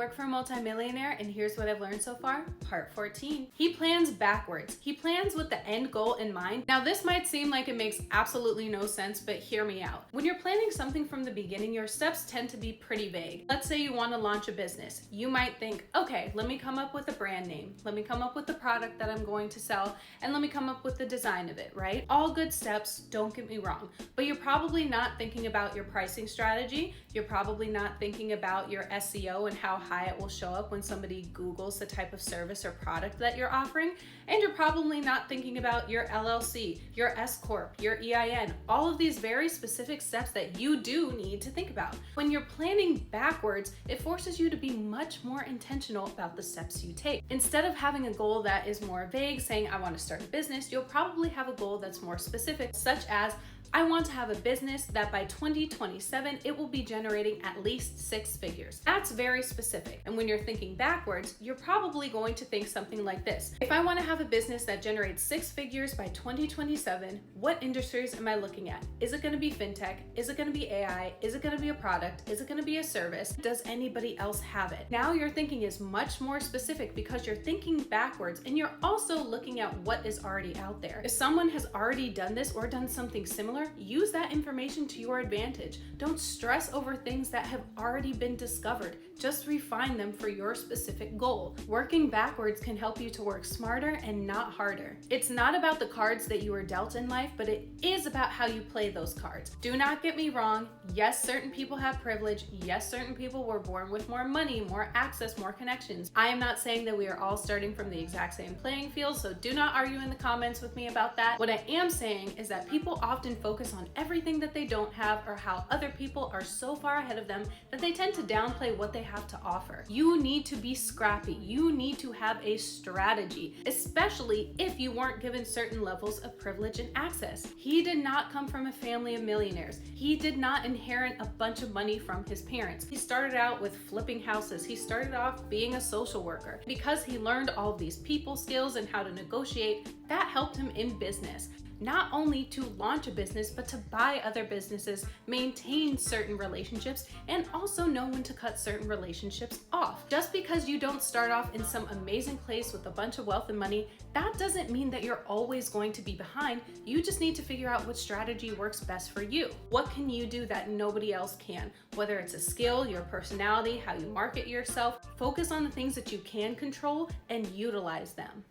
work for a multimillionaire, and here's what I've learned so far. Part 14. He plans backwards. He plans with the end goal in mind. Now, this might seem like it makes absolutely no sense, but hear me out. When you're planning something from the beginning, your steps tend to be pretty vague. Let's say you want to launch a business. You might think, okay, let me come up with a brand name. Let me come up with the product that I'm going to sell, and let me come up with the design of it, right? All good steps, don't get me wrong, but you're probably not thinking about your pricing strategy. You're probably not thinking about your SEO and how high it will show up when somebody Googles the type of service or product that you're offering. And you're probably not thinking about your LLC, your S Corp, your EIN, all of these very specific steps that you do need to think about. When you're planning backwards, it forces you to be much more intentional about the steps you take. Instead of having a goal that is more vague, saying I want to start a business, you'll probably have a goal that's more specific, such as I want to have a business that by 2027, it will be generating at least 6 figures. That's very specific. And when you're thinking backwards, you're probably going to think something like this. If I want to have a business that generates 6 figures by 2027, what industries am I looking at? Is it going to be fintech? Is it going to be AI? Is it going to be a product? Is it going to be a service? Does anybody else have it? Now your thinking is much more specific because you're thinking backwards and you're also looking at what is already out there. If someone has already done this or done something similar, use that information to your advantage. Don't stress over things that have already been discovered. Just refine them for your specific goal. Working backwards can help you to work smarter and not harder. It's not about the cards that you were dealt in life, but it is about how you play those cards. Do not get me wrong. Yes, certain people have privilege. Yes, certain people were born with more money, more access, more connections. I am not saying that we are all starting from the exact same playing field, so do not argue in the comments with me about that. What I am saying is that people often focus on everything that they don't have or how other people are so far ahead of them that they tend to downplay what they have to offer. You need to be scrappy. You need to have a strategy, especially if you weren't given certain levels of privilege and access. He did not come from a family of millionaires. He did not inherit a bunch of money from his parents. He started out with flipping houses. He started off being a social worker. Because he learned all of these people skills and how to negotiate, that helped him in business. Not only to launch a business, but to buy other businesses, maintain certain relationships, and also know when to cut certain relationships off. Just because you don't start off in some amazing place with a bunch of wealth and money, that doesn't mean that you're always going to be behind. You just need to figure out what strategy works best for you. What can you do that nobody else can? Whether it's a skill, your personality, how you market yourself, focus on the things that you can control and utilize them.